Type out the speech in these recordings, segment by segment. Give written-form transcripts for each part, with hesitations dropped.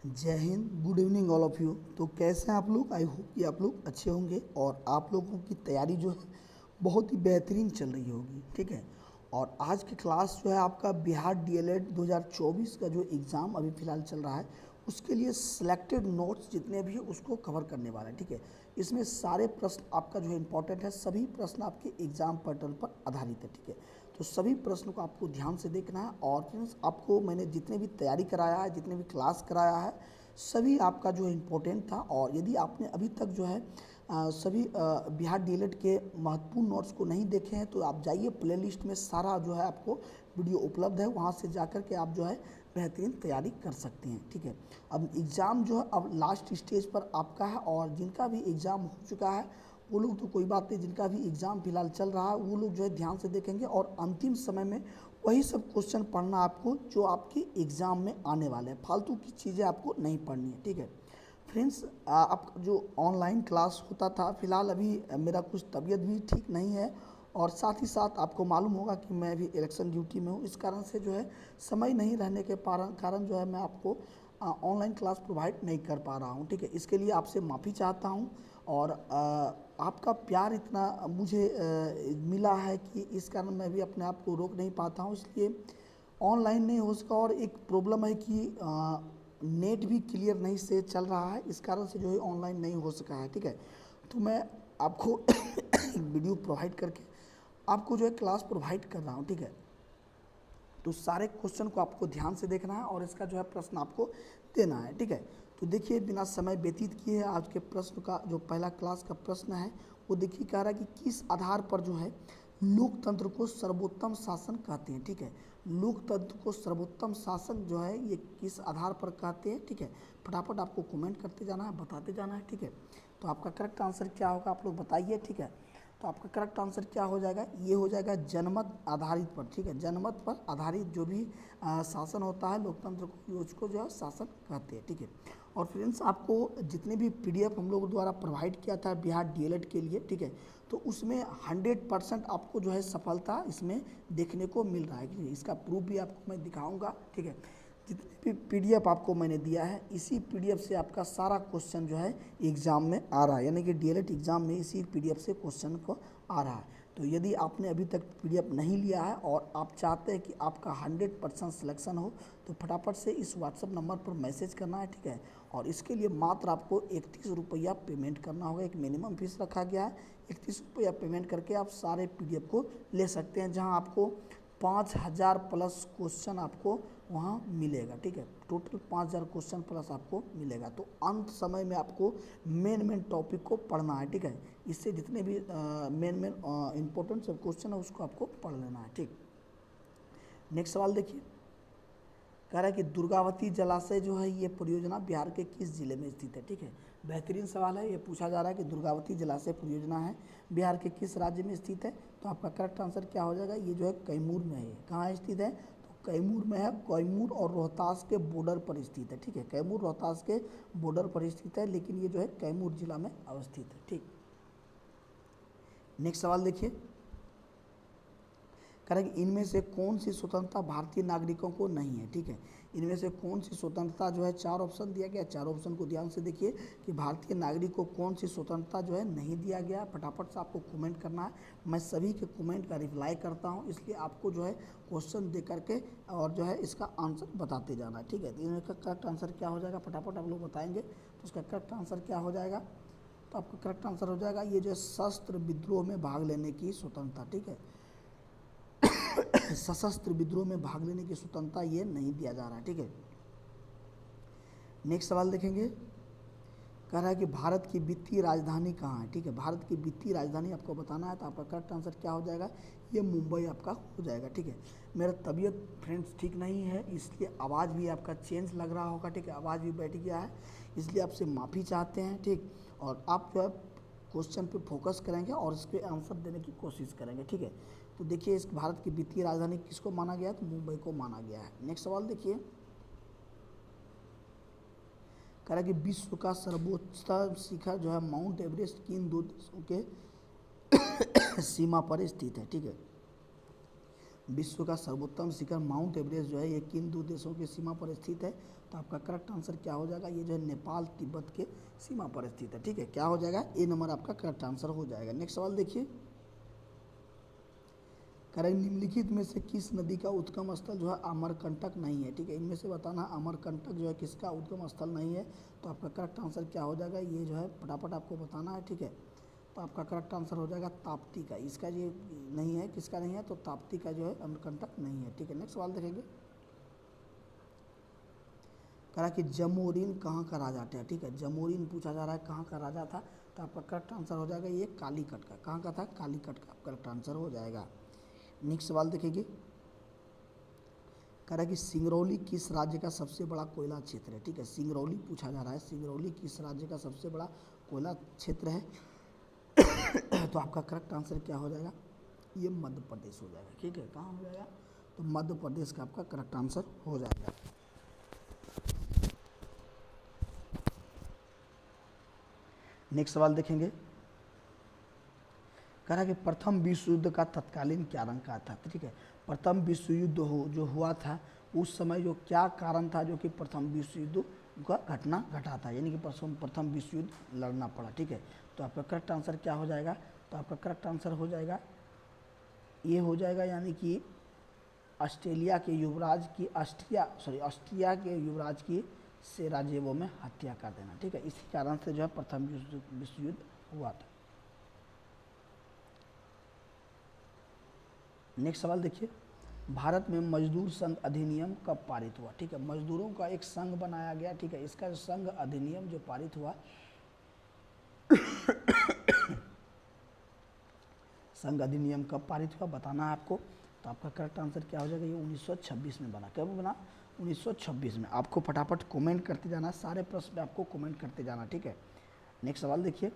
जय Hind, good evening all of you. तो कैसे हैं आप लोग? आई होप कि आप लोग अच्छे होंगे और आप लोगों की तैयारी जो है बहुत ही बेहतरीन चल रही होगी। ठीक है। और आज की क्लास जो है आपका बिहार डीएलएड 2024 का जो एग्ज़ाम अभी फ़िलहाल चल रहा है उसके लिए सिलेक्टेड नोट्स जितने भी हैं उसको कवर करने वाला है। ठीक है। इसमें सारे प्रश्न आपका जो है इंपॉर्टेंट है, सभी प्रश्न आपके एग्ज़ाम पैटर्न पर आधारित है। ठीक है। तो सभी प्रश्नों को आपको ध्यान से देखना है। और फ्रेंड्स, आपको मैंने जितने भी तैयारी कराया है, जितने भी क्लास कराया है, सभी आपका जो है इम्पोर्टेंट था। और यदि आपने अभी तक जो है सभी बिहार डीएलएड के महत्वपूर्ण नोट्स को नहीं देखे हैं तो आप जाइए, प्लेलिस्ट में सारा जो है आपको वीडियो उपलब्ध है, वहाँ से जाकर के आप जो है बेहतरीन तैयारी कर सकते हैं। ठीक है। अब एग्ज़ाम जो है अब लास्ट स्टेज पर आपका है, और जिनका भी एग्ज़ाम हो चुका है वो लोग तो कोई बात नहीं, जिनका भी एग्ज़ाम फिलहाल चल रहा है वो लोग जो है ध्यान से देखेंगे और अंतिम समय में वही सब क्वेश्चन पढ़ना आपको जो आपके एग्ज़ाम में आने वाले हैं। फालतू की चीज़ें आपको नहीं पढ़नी है। ठीक है। फ्रेंड्स, आप जो ऑनलाइन क्लास होता था, फ़िलहाल अभी मेरा कुछ तबीयत भी ठीक नहीं है, और साथ ही साथ आपको मालूम होगा कि मैं अभी इलेक्शन ड्यूटी में हूँ। इस कारण से जो है समय नहीं रहने के कारण जो है मैं आपको ऑनलाइन क्लास प्रोवाइड नहीं कर पा रहा हूँ। ठीक है। इसके लिए आपसे माफ़ी चाहता हूँ। और आपका प्यार इतना मुझे मिला है कि इस कारण मैं भी अपने आप को रोक नहीं पाता हूँ, इसलिए ऑनलाइन नहीं हो सका। और एक प्रॉब्लम है कि नेट भी क्लियर नहीं से चल रहा है, इस कारण से जो है ऑनलाइन नहीं हो सका है। ठीक है। तो मैं आपको एक वीडियो प्रोवाइड करके आपको जो है क्लास प्रोवाइड कर रहा हूँ। ठीक है। तो सारे क्वेश्चन को आपको ध्यान से देखना है और इसका जो है प्रश्न आपको देना है। ठीक है। तो देखिए, बिना समय व्यतीत किए आज के प्रश्न का जो पहला क्लास का प्रश्न है वो देखिए, कह रहा है कि किस आधार पर जो है लोकतंत्र को सर्वोत्तम शासन कहते हैं। ठीक है। लोकतंत्र को सर्वोत्तम शासन जो है ये किस आधार पर कहते हैं। ठीक है। फटाफट आपको कमेंट करते जाना है, बताते जाना है। ठीक है। तो आपका करेक्ट आंसर क्या होगा आप लोग बताइए। ठीक है। तो आपका करेक्ट आंसर क्या हो जाएगा? ये हो जाएगा जनमत आधारित पर। ठीक है। जनमत पर आधारित जो भी शासन होता है लोकतंत्र को, उसको जो है शासन कहते हैं। ठीक है। और फ्रेंड्स, आपको जितने भी पीडीएफ हम लोग द्वारा प्रोवाइड किया था बिहार डीएलएड के लिए, ठीक है, तो उसमें 100% आपको जो है सफलता इसमें देखने को मिल रहा है। इसका प्रूफ भी आपको मैं दिखाऊंगा। ठीक है। जितने भी पीडीएफ आपको मैंने दिया है, इसी पीडीएफ से आपका सारा क्वेश्चन जो है एग्ज़ाम में आ रहा है, यानी कि डीएलएड एग्ज़ाम में इसी पीडीएफ से क्वेश्चन को आ रहा है। तो यदि आपने अभी तक पीडीएफ नहीं लिया है और आप चाहते हैं कि आपका 100% सिलेक्शन हो, तो फटाफट से इस व्हाट्सअप नंबर पर मैसेज करना है। ठीक है। और इसके लिए मात्र आपको 31 रुपया पेमेंट करना होगा। एक मिनिमम फीस रखा गया है, 31 रुपया पेमेंट करके आप सारे पीडीएफ को ले सकते हैं, जहां आपको 5000 प्लस क्वेश्चन आपको वहाँ मिलेगा। ठीक है। टोटल 5000 क्वेश्चन प्लस आपको मिलेगा। तो अंत समय में आपको मेन टॉपिक को पढ़ना है। ठीक है। इससे जितने भी मेन इंपॉर्टेंट सब क्वेश्चन है उसको आपको पढ़ लेना है। ठीक। नेक्स्ट सवाल देखिए, कह रहा है कि दुर्गावती जलाशय जो है ये परियोजना बिहार के किस जिले में स्थित है। ठीक है। बेहतरीन सवाल है। ये पूछा जा रहा है कि दुर्गावती जलाशय परियोजना है बिहार के किस राज्य में स्थित है। तो आपका करेक्ट आंसर क्या हो जाएगा? ये जो है कैमूर में है। कहाँ स्थित है? तो कैमूर में है। कैमूर और रोहतास के बॉर्डर पर स्थित है। ठीक है। कैमूर रोहतास के बॉर्डर पर स्थित है, लेकिन ये जो है कैमूर जिला में अवस्थित है। ठीक। नेक्स्ट सवाल देखिए, करें इनमें से कौन सी स्वतंत्रता भारतीय नागरिकों को नहीं है। ठीक है। इनमें से कौन सी स्वतंत्रता जो है, 4 ऑप्शन दिया गया, 4 ऑप्शन को ध्यान से देखिए कि भारतीय नागरिक को कौन सी स्वतंत्रता जो है नहीं दिया गया। फटाफट से आपको कमेंट करना है। मैं सभी के कमेंट का रिप्लाई करता हूँ, इसलिए आपको जो है क्वेश्चन दे करके और जो है इसका आंसर बताते जाना है। ठीक है। तो इनका करेक्ट आंसर क्या हो जाएगा? फटाफट आप लोग बताएंगे तो उसका करेक्ट आंसर क्या हो जाएगा? तो आपका करेक्ट आंसर हो जाएगा ये जो है सशस्त्र विद्रोह में भाग लेने की स्वतंत्रता। ठीक है। सशस्त्र विद्रोह में भाग लेने की स्वतंत्रता ये नहीं दिया जा रहा है। ठीक है। नेक्स्ट सवाल देखेंगे, कह रहा है कि भारत की वित्तीय राजधानी कहाँ है। ठीक है। भारत की वित्तीय राजधानी आपको बताना है, तो आपका करेक्ट आंसर क्या हो जाएगा? ये मुंबई आपका हो जाएगा। ठीक है। मेरा तबीयत फ्रेंड्स ठीक नहीं है, इसलिए आवाज़ भी आपका चेंज लग रहा होगा। ठीक है। आवाज़ भी बैठ गया है, इसलिए आपसे माफ़ी चाहते हैं। ठीक। और आप जो है क्वेश्चन पे फोकस करेंगे और इसके आंसर देने की कोशिश करेंगे। ठीक है। तो देखिए, इस भारत की वित्तीय राजधानी किसको माना गया है? तो मुंबई को माना गया है। नेक्स्ट सवाल देखिए, कह रहा है कि विश्व का सर्वोच्च शिखर जो है माउंट एवरेस्ट किन दो देशों के सीमा पर स्थित है। ठीक है। विश्व का सर्वोत्तम शिखर माउंट एवरेस्ट जो है ये किन दो देशों की सीमा पर स्थित है? तो आपका करेक्ट आंसर क्या हो जाएगा? ये जो है नेपाल तिब्बत के सीमा पर स्थित है। ठीक है, क्या हो जाएगा? ए नंबर आपका करेक्ट आंसर हो जाएगा। नेक्स्ट सवाल देखिए, करेक्ट निम्नलिखित में से किस नदी का उद्गम स्थल जो है अमरकंटक नहीं है? ठीक है, इनमें से बताना अमरकंटक जो है किसका उद्गम स्थल नहीं है? तो आपका करेक्ट आंसर क्या हो जाएगा? ये जो है फटाफट आपको बताना है। ठीक है, तो आपका करेक्ट आंसर हो जाएगा ताप्ती का। इसका ये नहीं है, किसका नहीं है? तो ताप्ती का जो है अमरकंटक नहीं है। ठीक है, नेक्स्ट सवाल देखेंगे, कहा कि जमोरिन कहाँ का राजा था? ठीक है, जमोरिन पूछा जा रहा है कहाँ का राजा था? तो आपका करेक्ट आंसर हो जाएगा ये कालीकट का। कहाँ का था? कालीकट का करेक्ट आंसर हो जाएगा। नेक्स्ट सवाल देखेंगे, कह रहा है कि सिंगरौली किस राज्य का सबसे बड़ा कोयला क्षेत्र है? ठीक है, सिंगरौली पूछा जा रहा है, सिंगरौली किस राज्य का सबसे बड़ा कोयला क्षेत्र है? तो आपका करेक्ट आंसर क्या हो जाएगा? ये मध्य प्रदेश हो जाएगा। ठीक है, कहाँ हो जाएगा? तो मध्य प्रदेश का आपका करेक्ट आंसर हो जाएगा। नेक्स्ट सवाल देखेंगे, कह रहा है कि प्रथम विश्व युद्ध का तत्कालीन क्या रंग का था? ठीक है, प्रथम विश्व युद्ध जो हुआ था उस समय जो क्या कारण था जो कि प्रथम विश्व युद्ध का घटना घटा था, यानी कि प्रथम विश्व युद्ध लड़ना पड़ा। ठीक है, तो आपका करेक्ट आंसर क्या हो जाएगा? तो आपका करेक्ट आंसर हो जाएगा ये हो जाएगा, यानी कि ऑस्ट्रिया के युवराज की सेराजेवो में हत्या कर देना। ठीक है, इसी कारण से जो है प्रथम विश्व युद्ध हुआ था। नेक्स्ट सवाल देखिए, भारत में मजदूर संघ अधिनियम कब पारित हुआ? ठीक है, मजदूरों का एक संघ बनाया गया। ठीक है, इसका संघ अधिनियम जो पारित हुआ संघ अधिनियम कब पारित हुआ बताना है आपको। तो आपका करेक्ट आंसर क्या हो जाएगा? ये 1926 में बना। कब बना? 1926 में। आपको फटाफट कमेंट करते जाना, सारे प्रश्न पे आपको कमेंट करते जाना। ठीक है, नेक्स्ट सवाल देखिए,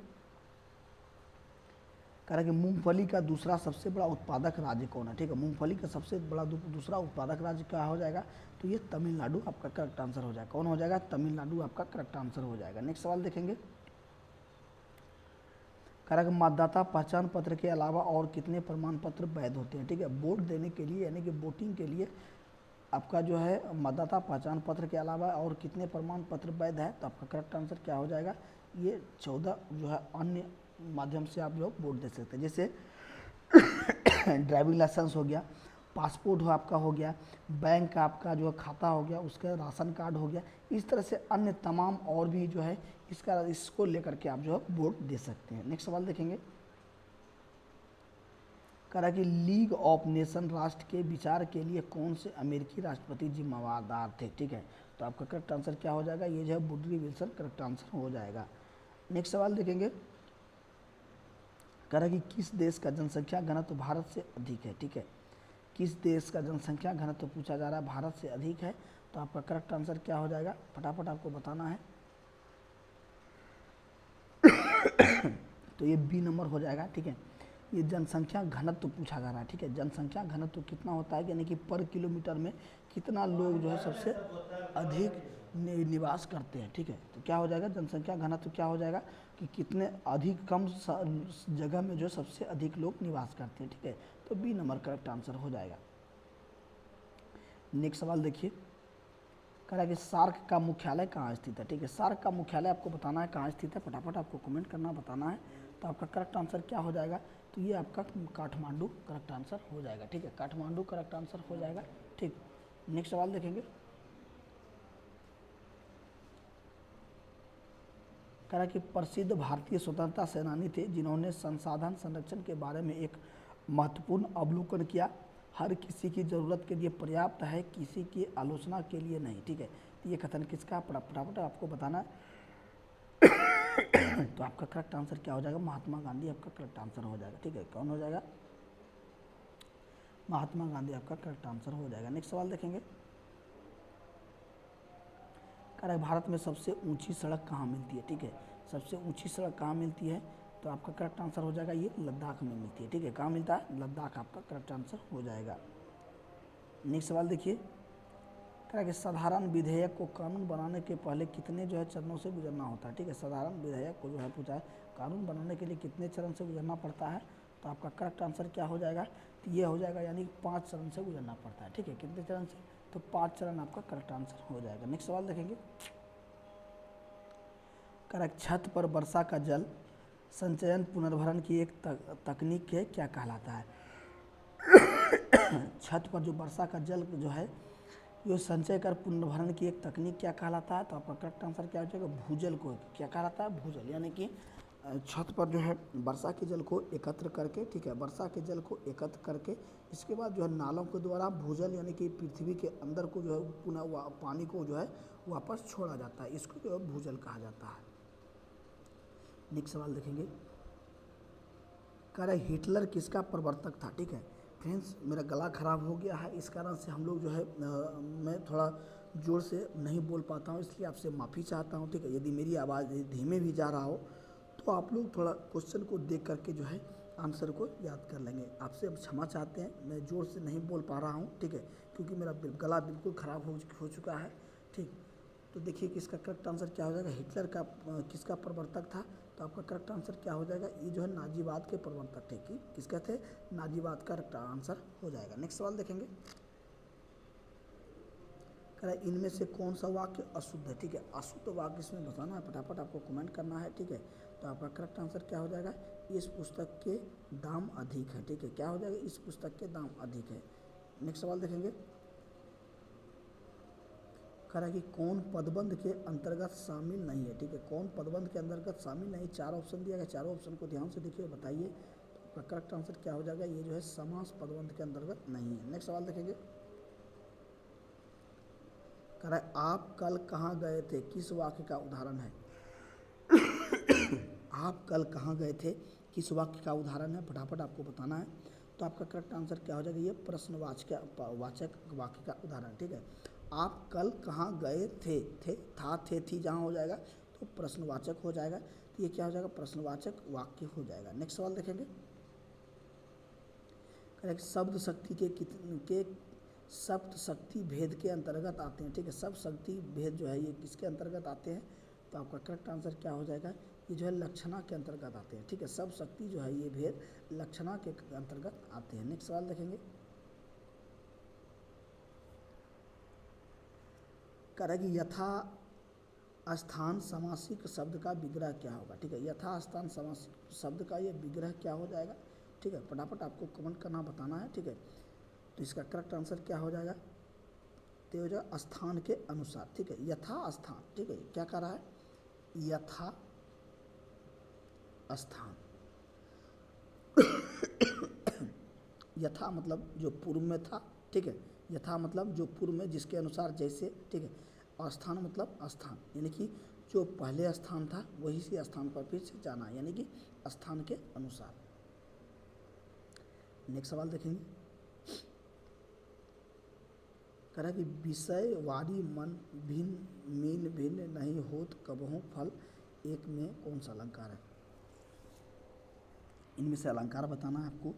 कह रहा है कि मूंगफली का दूसरा सबसे बड़ा उत्पादक राज्य कौन है? ठीक है, मूंगफली का सबसे बड़ा दूसरा उत्पादक राज्य क्या हो जाएगा? तो ये तमिलनाडु आपका करेक्ट आंसर हो जाएगा। कौन हो जाएगा? तमिलनाडु आपका करेक्ट आंसर हो जाएगा। नेक्स्ट सवाल देखेंगे, कह रहा है कि मतदाता पहचान पत्र के अलावा और कितने प्रमाण पत्र वैध होते हैं? ठीक है, वोट देने के लिए यानी कि वोटिंग के लिए आपका जो है मतदाता पहचान पत्र के अलावा और कितने प्रमाण पत्र वैध है? तो आपका करेक्ट आंसर क्या हो जाएगा? ये 14 जो है अन्य माध्यम से आप लोग वोट दे सकते हैं, जैसे ड्राइविंग लाइसेंस हो गया, पासपोर्ट हो आपका हो गया, बैंक का आपका जो खाता हो गया, उसका राशन कार्ड हो गया, इस तरह से अन्य तमाम और भी जो है इसको लेकर के आप जो है वोट दे सकते हैं। नेक्स्ट सवाल देखेंगे, कह रहा है कि लीग ऑफ नेशन राष्ट्र के विचार के लिए कौन से अमेरिकी राष्ट्रपति जिम्मेदार थे? ठीक है, तो आपका करेक्ट आंसर क्या हो जाएगा? ये जो है वुडरो विल्सन करेक्ट आंसर हो जाएगा। नेक्स्ट सवाल देखेंगे, कह रहा है कि किस देश का जनसंख्या घनत्व भारत से अधिक है? ठीक है, किस देश का जनसंख्या घनत्व पूछा जा रहा है भारत से अधिक है? तो आपका करेक्ट आंसर क्या हो जाएगा? फटाफट आपको बताना है। तो ये बी नंबर हो जाएगा। ठीक है, ये जनसंख्या घनत्व पूछा जा रहा है। ठीक है, जनसंख्या घनत्व कितना होता है, यानी कि पर किलोमीटर में कितना लोग जो है सबसे अधिक निवास करते हैं। ठीक है, तो क्या हो जाएगा? जनसंख्या घनत्व क्या हो जाएगा कि कितने अधिक कम जगह में जो सबसे अधिक लोग निवास करते हैं। ठीक है, तो बी नंबर करेक्ट आंसर हो जाएगा। नेक्स्ट सवाल देखिए, कह रहा है कि सार्क का मुख्यालय कहाँ स्थित है? ठीक है, सार्क का मुख्यालय आपको बताना है कहाँ स्थित है, फटाफट आपको कमेंट करना बताना है। तो आपका करेक्ट आंसर क्या हो जाएगा? तो ये आपका काठमांडू करेक्ट आंसर हो जाएगा। ठीक है, काठमांडू करेक्ट आंसर हो जाएगा। ठीक, नेक्स्ट सवाल देखेंगे, कह रहा है कि प्रसिद्ध भारतीय स्वतंत्रता सेनानी थे जिन्होंने संसाधन संरक्षण के बारे में एक महत्वपूर्ण अवलोकन किया। हर किसी की ज़रूरत के लिए पर्याप्त है, किसी की आलोचना के लिए नहीं। ठीक है, तो ये कथन किसका? फटाफट आपको बताना है। तो आपका करेक्ट आंसर क्या हो जाएगा? महात्मा गांधी आपका करेक्ट आंसर हो जाएगा। ठीक है, कौन हो जाएगा? महात्मा गांधी आपका करेक्ट आंसर हो जाएगा। नेक्स्ट सवाल देखेंगे, कह रहा है भारत में सबसे ऊंची सड़क कहाँ मिलती है? ठीक है, सबसे ऊंची सड़क कहाँ मिलती है? तो आपका करेक्ट आंसर हो जाएगा ये लद्दाख में मिलती है। ठीक है, कहाँ मिलता है? लद्दाख आपका करेक्ट आंसर हो जाएगा। नेक्स्ट सवाल देखिए, कह रहा है कि साधारण विधेयक को कानून बनाने के पहले कितने जो है चरणों से गुजरना होता है? ठीक है, साधारण विधेयक को जो है पूछा है कानून बनाने के लिए कितने चरण से गुजरना पड़ता है? तो आपका करेक्ट आंसर क्या हो जाएगा, तो ये हो जाएगा, यानी 5 चरण से गुजरना पड़ता है, ठीक है, कितने चरण से, तो 5 चरण आपका करेक्ट आंसर हो जाएगा। नेक्स्ट सवाल देखेंगे, करेक्ट, छत पर वर्षा का जल संचयन पुनर्भरण की एक तकनीक के क्या कहलाता है। छत पर जो वर्षा का जल जो है ये संचय कर पुनर्भरण की एक तकनीक क्या कहलाता है, तो आपका करेक्ट आंसर क्या हो जाएगा, भूजल को क्या कहलाता है, भूजल, यानी कि छत पर जो है वर्षा के जल को एकत्र करके, ठीक है, वर्षा के जल को एकत्र करके इसके बाद जो है नालों के द्वारा भूजल यानी कि पृथ्वी के अंदर को जो है पुनः पानी को जो है वापस छोड़ा जाता है, इसको जो है भूजल कहा जाता है। नेक्स्ट सवाल देखेंगे, कह रहे हिटलर किसका प्रवर्तक था, ठीक है। फ्रेंड्स मेरा गला ख़राब हो गया है, इस कारण से हम लोग जो है मैं थोड़ा ज़ोर से नहीं बोल पाता हूँ, इसलिए आपसे माफ़ी चाहता हूँ, ठीक है। यदि मेरी आवाज़ धीमे भी जा रहा हो तो आप लोग थोड़ा क्वेश्चन को देख करके जो है आंसर को याद कर लेंगे। आपसे अब क्षमा चाहते हैं, मैं ज़ोर से नहीं बोल पा रहा हूँ, ठीक है, क्योंकि मेरा गला बिल्कुल ख़राब हो चुका है, ठीक। तो देखिए कि इसका करेक्ट आंसर क्या हो जाएगा, हिटलर का किसका प्रवर्तक था, तो आपका करेक्ट आंसर क्या हो जाएगा, ये जो है नाजीवाद के प्रवर्तक थे, कि किसका थे, नाजीवाद का करेक्ट आंसर हो जाएगा। नेक्स्ट सवाल देखेंगे, कह रहा है इनमें से कौन सा वाक्य अशुद्ध है, ठीक है, अशुद्ध वाक्य इसमें बताना है, फटाफट आपको कमेंट करना है, ठीक है। तो आपका करेक्ट आंसर क्या हो जाएगा, इस पुस्तक के दाम अधिक है, ठीक है, क्या हो जाएगा, इस पुस्तक के दाम अधिक है। नेक्स्ट सवाल देखेंगे, कह रहा है कि कौन पदबंध के अंतर्गत शामिल नहीं है, ठीक है, कौन पदबंध के अंतर्गत शामिल नहीं, 4 ऑप्शन दिया गया, चारों ऑप्शन को ध्यान से देखिए, बताइए। तो आपका करेक्ट आंसर क्या हो जाएगा, ये जो है समास पदबंध के अंतर्गत नहीं है। नेक्स्ट सवाल देखेंगे, कह रहा है आप कल कहाँ गए थे, किस वाक्य का उदाहरण है। आप कल कहाँ गए थे, किस वाक्य का उदाहरण है, फटाफट आपको बताना है। तो आपका करेक्ट आंसर क्या हो जाएगा, ये प्रश्नवाचक वाक्य का उदाहरण, ठीक है। आप कल कहाँ गए थे, था, थे, थी जहाँ हो जाएगा तो प्रश्नवाचक हो जाएगा, तो ये क्या हो जाएगा, प्रश्नवाचक वाक्य हो जाएगा। नेक्स्ट सवाल देखेंगे, करेक्ट, शब्द शक्ति के सप्त शक्ति भेद के अंतर्गत आते हैं, ठीक है, सब शक्ति भेद जो है ये किसके अंतर्गत आते हैं, तो आपका करेक्ट आंसर क्या हो जाएगा, ये जो है लक्षणा के अंतर्गत आते हैं, ठीक है, सब शक्ति जो है ये भेद लक्षणा के अंतर्गत आते हैं। नेक्स्ट सवाल देखेंगे, कह रहा है कि यथा स्थान समासिक शब्द का विग्रह क्या होगा, ठीक है, यथा स्थान समासिक शब्द का ये विग्रह क्या हो जाएगा, ठीक है, फटाफट आपको कमेंट करना बताना है, ठीक है। तो इसका करेक्ट आंसर क्या हो जाएगा, तो हो जाएगा स्थान के अनुसार, ठीक है, यथा स्थान, ठीक है, क्या कह रहा है, यथा स्थान। यथा मतलब जो पूर्व में था, ठीक है, यथा मतलब जो पूर्व में जिसके अनुसार जैसे, ठीक है, और स्थान मतलब स्थान, यानी कि जो पहले स्थान था वही से स्थान पर फिर से जाना, यानी कि स्थान के अनुसार। नेक्स्ट सवाल देखेंगे, कह रहा है कि विषय वारी मन भिन्न मीन भिन्न नहीं होत कबहू फल एक में कौन सा अलंकार है, इनमें से अलंकार बताना है आपको।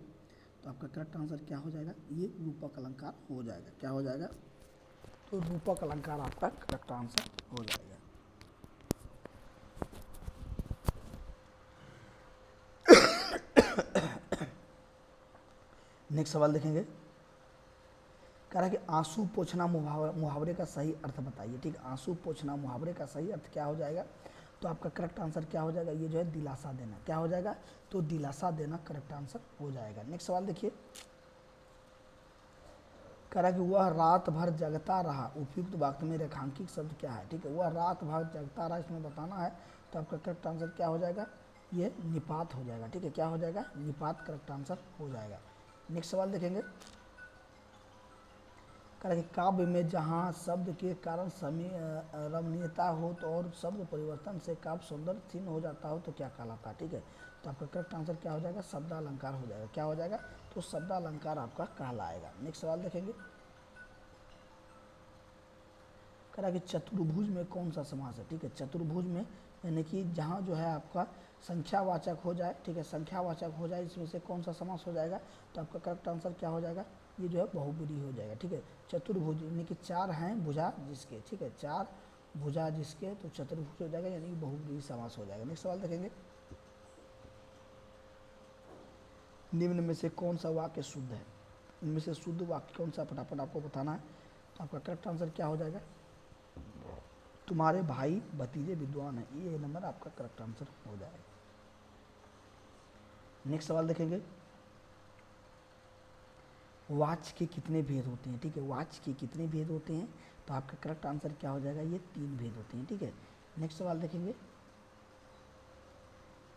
तो आपका करेक्ट आंसर क्या हो जाएगा, ये रूपक अलंकार हो जाएगा, क्या हो जाएगा, तो रूपक अलंकार आपका करेक्ट आंसर हो जाएगा। नेक्स्ट सवाल देखेंगे, कह रहा है कि आंसू पोंछना मुहावरे का सही अर्थ बताइए, ठीक है, आंसू पोंछना मुहावरे का सही अर्थ क्या हो जाएगा, तो आपका करेक्ट आंसर क्या हो जाएगा, ये जो है दिलासा देना, क्या हो जाएगा, तो दिलासा देना करेक्ट आंसर हो जाएगा। नेक्स्ट सवाल देखिए, कह रहा है कि वह रात भर जगता रहा, उपयुक्त वाक्य में रेखांकित शब्द क्या है, ठीक है, वह रात भर जगता रहा, इसमें बताना है। तो आपका करेक्ट आंसर क्या हो जाएगा, ये निपात हो जाएगा, ठीक है, क्या हो जाएगा, निपात करेक्ट आंसर हो जाएगा। नेक्स्ट सवाल देखेंगे, कह रहा है कि काव्य में जहाँ शब्द के कारण रमणीयता हो तो और शब्द परिवर्तन से काव्य सौंदर्य क्षीण हो जाता हो तो क्या कहलाता है, ठीक है। तो आपका करेक्ट आंसर क्या हो जाएगा, शब्दालंकार हो जाएगा, क्या हो जाएगा, तो शब्दालंकार आपका कहलाएगा। नेक्स्ट सवाल देखेंगे, कह रहा है कि चतुर्भुज में कौन सा समास है, ठीक है, चतुर्भुज में यानी कि जहाँ जो है आपका संख्यावाचक हो जाए, ठीक है, संख्यावाचक हो जाए, इसमें से कौन सा समास हो जाएगा, तो आपका करेक्ट आंसर क्या हो जाएगा, ये जो है बहुब्रीहि हो जाएगा, ठीक है। चतुर्भुज यानी कि 4 हैं भुजा जिसके, ठीक है, 4 भुजा जिसके, तो चतुर्भुज हो जाएगा, यानी कि बहुब्रीहि समास हो जाएगा। नेक्स्ट सवाल देखेंगे, निम्न में से कौन सा वाक्य शुद्ध है? इनमें से शुद्ध वाक्य कौन सा, फटाफट आपको बताना है। तो आपका करेक्ट आंसर क्या हो जाएगा? तुम्हारे भाई भतीजे विद्वान हैं, ये नंबर आपका करेक्ट आंसर हो जाएगा। नेक्स्ट सवाल देखेंगे, वाच के कितने भेद होते हैं? ठीक है, वाच के कितने भेद होते हैं? तो आपका करेक्ट आंसर क्या हो जाएगा? ये 3 भेद होते हैं। ठीक है, नेक्स्ट सवाल देखेंगे,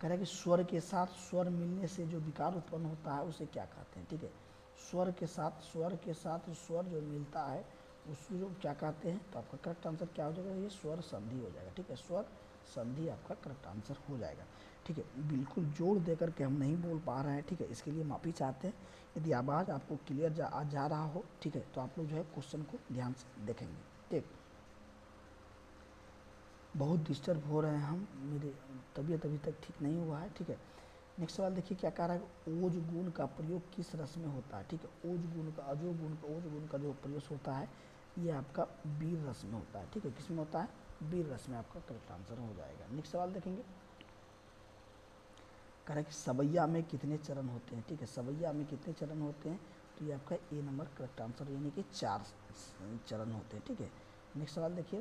कह रहा है कि स्वर के साथ स्वर मिलने से जो विकार उत्पन्न होता है उसे क्या कहते हैं? ठीक है, स्वर के साथ स्वर जो मिलता है उसको क्या कहते हैं? तो आपका करेक्ट आंसर क्या हो जाएगा? ये स्वर संधि हो जाएगा। ठीक है, स्वर संधि आपका करेक्ट आंसर हो जाएगा। ठीक है, बिल्कुल जोड़ देकर के हम नहीं बोल पा रहे हैं, ठीक है, इसके लिए माफ़ी चाहते हैं। यदि आवाज़ आपको क्लियर जा रहा हो, ठीक है, तो आप लोग जो है क्वेश्चन को ध्यान से देखेंगे। ठीक, बहुत डिस्टर्ब हो रहे हैं हम, मेरी तबीयत अभी तक ठीक नहीं हुआ है। ठीक है, नेक्स्ट सवाल देखिए क्या कह रहा है, ओज गुण का प्रयोग किस रस में होता है? ठीक है, ओज गुण का ओज गुण का जो प्रयोग होता है ये आपका वीर रस में होता है। ठीक है, किस में होता है? वीर रस में आपका करेक्ट आंसर हो जाएगा। नेक्स्ट सवाल देखेंगे, कह रहा है कि सवैया में कितने चरण होते हैं? ठीक है, सवैया में कितने चरण होते हैं? तो ये आपका ए नंबर करेक्ट आंसर, यानी कि 4 चरण होते हैं। ठीक है, नेक्स्ट सवाल देखिए,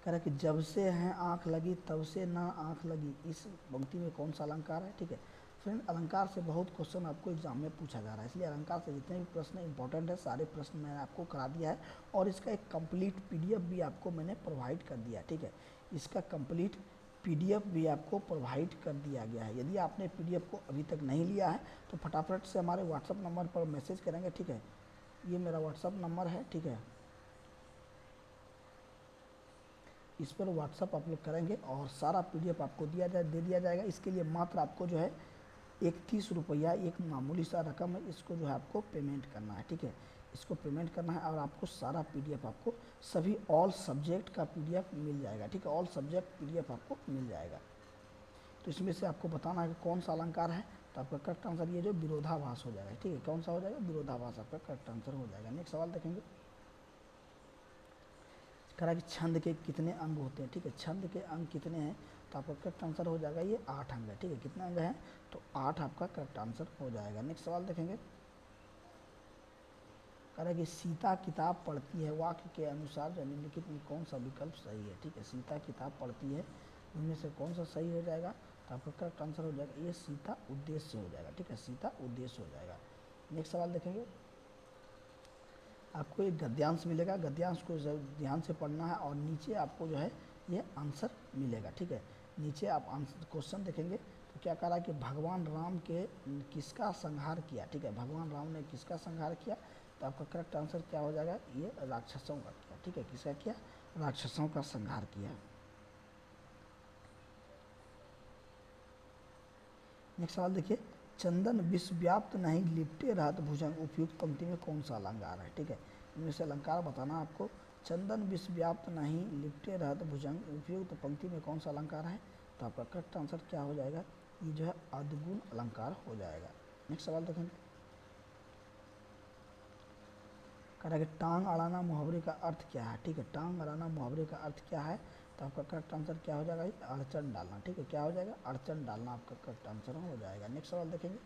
कह रहा है कि जब से है आँख लगी तब से ना आँख लगी, इस पंक्ति में कौन सा अलंकार है? ठीक है फ्रेंड, अलंकार से बहुत क्वेश्चन आपको एग्जाम में पूछा जा रहा है, इसलिए अलंकार से जितने भी प्रश्न इंपॉर्टेंट है सारे प्रश्न मैंने आपको करा दिया है और इसका एक कंप्लीट पीडीएफ भी आपको मैंने प्रोवाइड कर दिया है। ठीक है, इसका कंप्लीट पीडीएफ भी आपको प्रोवाइड कर दिया गया है। यदि आपने पीडीएफ को अभी तक नहीं लिया है तो फटाफट से हमारे व्हाट्सअप नंबर पर मैसेज करेंगे। ठीक है, ये मेरा व्हाट्सअप नंबर है। ठीक है, इस पर व्हाट्सअप आप लोग करेंगे और सारा पीडीएफ आपको दे दिया जाएगा। इसके लिए मात्र आपको जो है 31 रुपया एक मामूली सा रकम है, इसको जो है आपको पेमेंट करना है। ठीक है, इसको पेमेंट करना है और आपको सारा पीडीएफ आपको सभी ऑल सब्जेक्ट का पीडीएफ मिल जाएगा। ठीक है, ऑल सब्जेक्ट पीडीएफ आपको मिल जाएगा। तो इसमें से आपको बताना है कि कौन सा अलंकार है। तो आपका करेक्ट आंसर ये जो विरोधाभास हो जाएगा। ठीक है, कौन सा हो जाएगा? विरोधाभास आपका करेक्ट आंसर हो जाएगा। नेक्स्ट सवाल देखेंगे, कह रहा है कि छंद के कितने अंग होते हैं? ठीक है, छंद के अंग कितने हैं? तो आपका करेक्ट आंसर हो जाएगा ये 8 अंग है। ठीक है, कितने अंग हैं? तो 8 आपका करेक्ट आंसर हो जाएगा। नेक्स्ट सवाल देखेंगे, कह रहा है कि सीता किताब पढ़ती है, वाक्य के अनुसार निम्नलिखित में कौन सा विकल्प सही है? ठीक है, सीता किताब पढ़ती है, इनमें से कौन सा सही हो जाएगा? तो आपका करेक्ट आंसर हो जाएगा ये सीता उद्देश्य हो जाएगा। ठीक है, सीता उद्देश्य हो जाएगा। नेक्स्ट सवाल देखेंगे, आपको एक गद्यांश मिलेगा, गद्यांश को ध्यान से पढ़ना है और नीचे आपको जो है ये आंसर मिलेगा। ठीक है, नीचे आप आंसर क्वेश्चन देखेंगे तो क्या कह रहा है कि भगवान राम के किसका संहार किया? ठीक है, भगवान राम ने किसका संहार किया? तो आपका करेक्ट आंसर क्या हो जाएगा? ये राक्षसों का किया। ठीक है, किसका किया? राक्षसों का संहार किया। नेक्स्ट सवाल देखिए, चंदन विश्वव्याप्त नहीं लिपटे रहत भुजंग, उपयुक्त पंक्ति में कौन सा अलंकार है? ठीक है, इनमें से अलंकार बताना आपको। चंदन विश्वव्याप्त नहीं लिपटे रहत भुजंग, उपयुक्त पंक्ति में कौन सा अलंकार है? तो आपका करेक्ट आंसर क्या हो जाएगा? ये जो है अद्गुण अलंकार हो जाएगा। नेक्स्ट सवाल देखेंगे, कह रहा है कि टांग अड़ाना मुहावरे का अर्थ क्या है? ठीक है, टांग अड़ाना मुहावरे का अर्थ क्या है? तो आपका करेक्ट आंसर क्या हो जाएगा? अड़चन डालना। ठीक है, क्या हो जाएगा? अड़चन डालना आपका करेक्ट आंसर हो जाएगा। नेक्स्ट सवाल देखेंगे,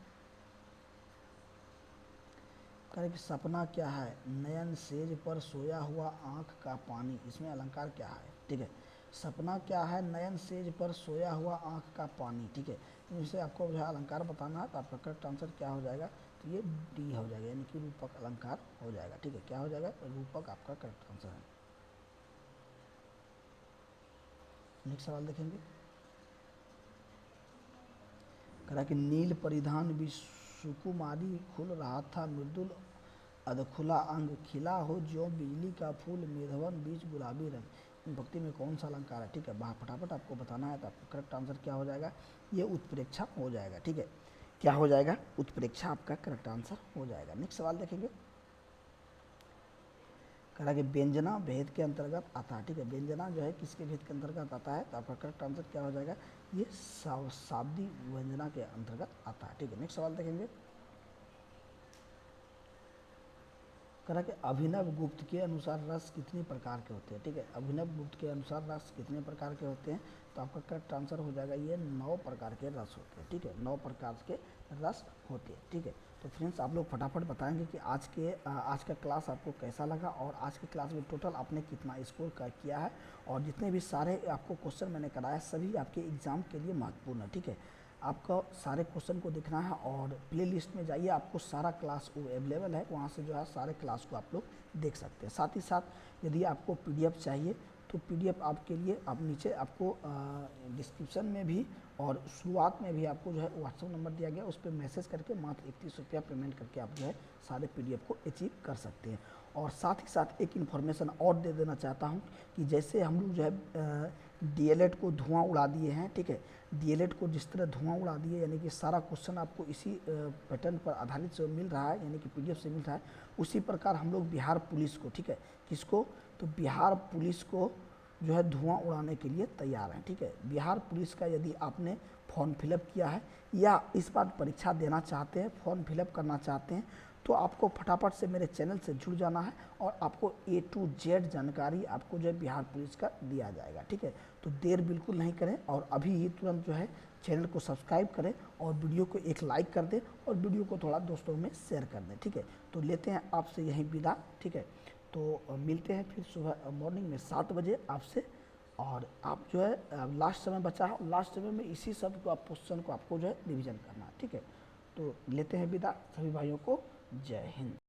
कह रहे कि सपना क्या है? नयन सेज पर सोया हुआ आँख का पानी, इसमें अलंकार क्या है? ठीक है, सपना क्या है? नयन सेज पर सोया हुआ आँख का पानी। ठीक है, इनसे आपको जो है अलंकार बताना है। तो आपका करेक्ट आंसर क्या हो जाएगा? तो ये डी हो जाएगा, यानी कि रूपक अलंकार हो जाएगा। ठीक है, क्या हो जाएगा? रूपक आपका करेक्ट आंसर है। नेक्स्ट सवाल देखेंगे, कह रहा कि नील परिधान भी सुकुमारी खुल रहा था, मृदुल अधखुला अंग खिला हो जो बिजली का फूल, मेघवन बीच गुलाबी रंग, इन भक्ति में कौन सा अलंकार है? ठीक है, फटाफट आपको बताना है। तो आपका करेक्ट आंसर क्या हो जाएगा? ये उत्प्रेक्षा हो जाएगा। ठीक है, क्या हो जाएगा? उत्प्रेक्षा आपका करेक्ट आंसर हो जाएगा। नेक्स्ट सवाल देखेंगे, कह रहा कि व्यंजना भेद के अंतर्गत आता है। ठीक है, व्यंजना जो है किसके भेद के अंतर्गत आता है? तो आपका करेक्ट आंसर क्या हो जाएगा? ये शाब्दी व्यंजना के अंतर्गत आता है। ठीक है, नेक्स्ट सवाल देखेंगे, करा कि अभिनव गुप्त के अनुसार रस कितने प्रकार के होते हैं। ठीक है, अभिनव गुप्त के अनुसार रस कितने प्रकार के होते हैं, तो आपका करेक्ट आंसर हो जाएगा ये 9 प्रकार के रस होते हैं। ठीक है, 9 प्रकार के रस होते हैं। ठीक है, तो फ्रेंड्स आप लोग फटाफट बताएंगे कि आज का क्लास आपको कैसा लगा और आज के क्लास में टोटल आपने कितना स्कोर किया है, और जितने भी सारे आपको क्वेश्चन मैंने कराया सभी आपके एग्ज़ाम के लिए महत्वपूर्ण है। ठीक है, आपको सारे क्वेश्चन को देखना है और प्ले लिस्ट में जाइए, आपको सारा क्लास वो अवेलेबल है, वहाँ से जो है सारे क्लास को आप लोग देख सकते हैं। साथ ही साथ यदि आपको पीडीएफ चाहिए तो पीडीएफ आपके लिए आप नीचे आपको डिस्क्रिप्शन में भी और शुरुआत में भी आपको जो है व्हाट्सएप नंबर दिया गया, उस पर मैसेज करके मात्र 31 रुपया पेमेंट करके आप जो है सारे पीडीएफ को अचीव कर सकते हैं। और साथ ही साथ एक इन्फॉर्मेशन और दे देना चाहता हूँ कि जैसे हम लोग जो है डीएलएड को धुआं उड़ा दिए हैं। ठीक है, डीएलएड को जिस तरह धुआं उड़ा दिए, यानी कि सारा क्वेश्चन आपको इसी पैटर्न पर आधारित से मिल रहा है, यानी कि पीडीएफ से मिल रहा है, उसी प्रकार हम लोग बिहार पुलिस को, ठीक है, किसको, तो बिहार पुलिस को जो है धुआं उड़ाने के लिए तैयार हैं। ठीक है, बिहार पुलिस का यदि आपने फॉर्म फिलअप किया है या इस बार परीक्षा देना चाहते हैं, फॉर्म फिलअप करना चाहते हैं, तो आपको फटाफट से मेरे चैनल से जुड़ जाना है और आपको A to Z जानकारी आपको जो है बिहार पुलिस का दिया जाएगा। ठीक है, तो देर बिल्कुल नहीं करें और अभी ही तुरंत जो है चैनल को सब्सक्राइब करें और वीडियो को एक लाइक कर दें और वीडियो को थोड़ा दोस्तों में शेयर कर दें। ठीक है, तो लेते हैं आपसे यहीं विदा। ठीक है, तो मिलते हैं फिर सुबह मॉर्निंग में 7 बजे आपसे, और आप जो है लास्ट समय बचा है, लास्ट समय में इसी सब को आप क्वेश्चन को आपको जो है रिविजन करना है। ठीक है, तो लेते हैं विदा, सभी भाइयों को जय हिंद।